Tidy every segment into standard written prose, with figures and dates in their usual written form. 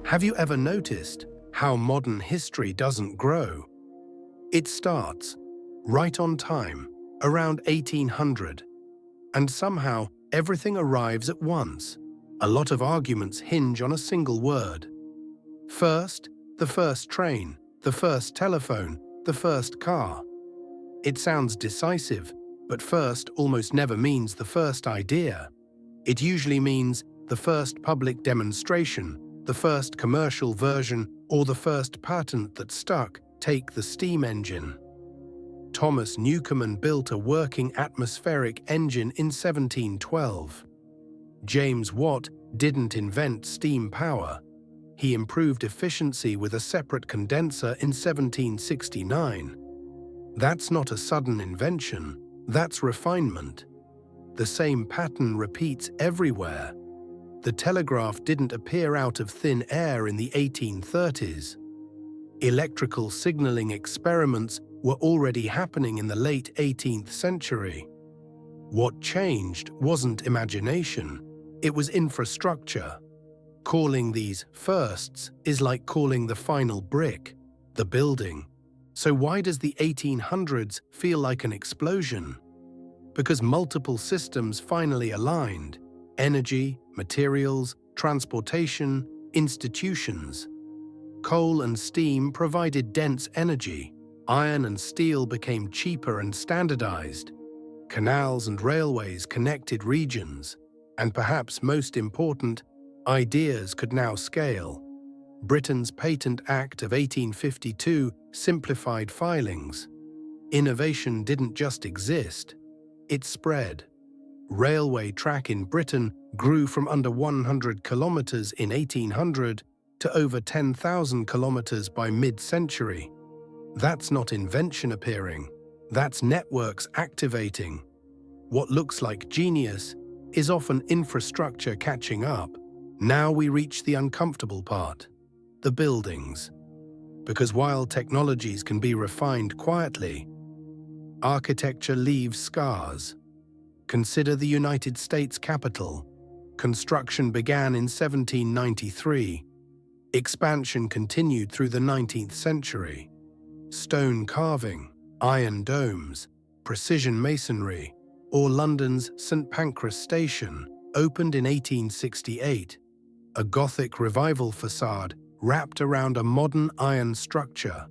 Have you ever noticed how modern history doesn't grow? It starts right on time, around 1800, and somehow everything arrives at once. A lot of arguments hinge on a single word. First, the first train, the first telephone, the first car. It sounds decisive, but first almost never means the first idea. It usually means the first public demonstration, the first commercial version, or the first patent that stuck. Take the steam engine. Thomas Newcomen built a working atmospheric engine in 1712. James Watt didn't invent steam power. He improved efficiency with a separate condenser in 1769. That's not a sudden invention, that's refinement. The same pattern repeats everywhere. The telegraph didn't appear out of thin air in the 1830s. Electrical signaling experiments were already happening in the late 18th century. What changed wasn't imagination, it was infrastructure. Calling these firsts is like calling the final brick, the building. So why does the 1800s feel like an explosion? Because multiple systems finally aligned: energy, materials, transportation, institutions. Coal and steam provided dense energy. Iron and steel became cheaper and standardized. Canals and railways connected regions. And perhaps most important, ideas could now scale. Britain's Patent Act of 1852 simplified filings. Innovation didn't just exist, it spread. Railway track in Britain grew from under 100 kilometers in 1800 to over 10,000 kilometers by mid-century. That's not invention appearing, that's networks activating. What looks like genius is often infrastructure catching up. Now we reach the uncomfortable part, the buildings. Because while technologies can be refined quietly, architecture leaves scars. Consider the United States Capitol. Construction began in 1793. Expansion continued through the 19th century. Stone carving, iron domes, precision masonry, or London's St. Pancras Station opened in 1868. A Gothic revival facade wrapped around a modern iron structure.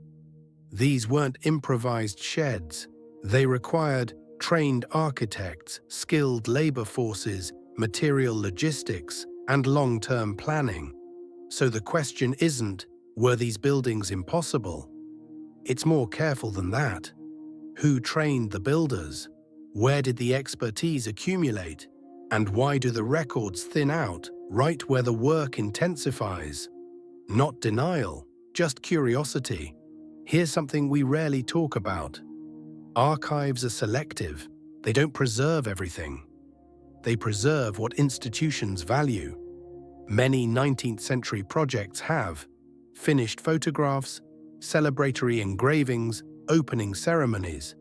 These weren't improvised sheds. They required trained architects, skilled labor forces, material logistics, and long-term planning. So the question isn't, were these buildings impossible? It's more careful than that. Who trained the builders? Where did the expertise accumulate? And why do the records thin out right where the work intensifies? Not denial, just curiosity. Here's something we rarely talk about. Archives are selective. They don't preserve everything. They preserve what institutions value. Many 19th century projects have finished photographs, celebratory engravings, opening ceremonies,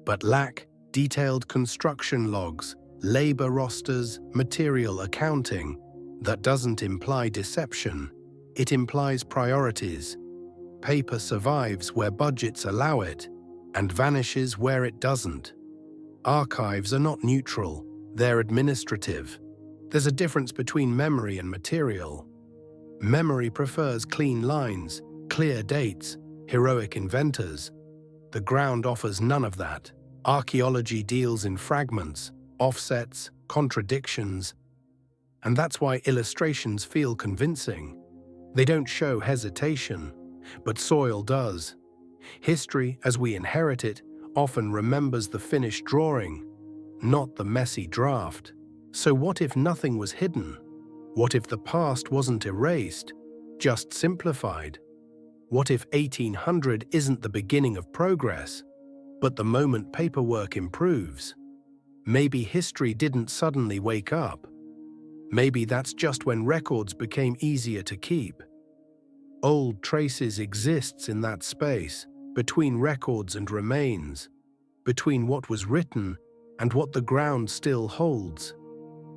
but lack detailed construction logs, labor rosters, material accounting. That doesn't imply deception. It implies priorities. Paper survives where budgets allow it, and vanishes where it doesn't. Archives are not neutral, they're administrative. There's a difference between memory and material. Memory prefers clean lines, clear dates, heroic inventors. The ground offers none of that. Archaeology deals in fragments, offsets, contradictions, and that's why illustrations feel convincing. They don't show hesitation, but soil does. History, as we inherit it, often remembers the finished drawing, not the messy draft. So what if nothing was hidden? What if the past wasn't erased, just simplified? What if 1800 isn't the beginning of progress, but the moment paperwork improves? Maybe history didn't suddenly wake up. Maybe that's just when records became easier to keep. Old traces exists in that space, between records and remains, between what was written and what the ground still holds.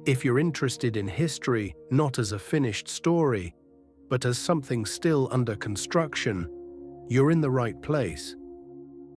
If you're interested in history not as a finished story, but as something still under construction, you're in the right place.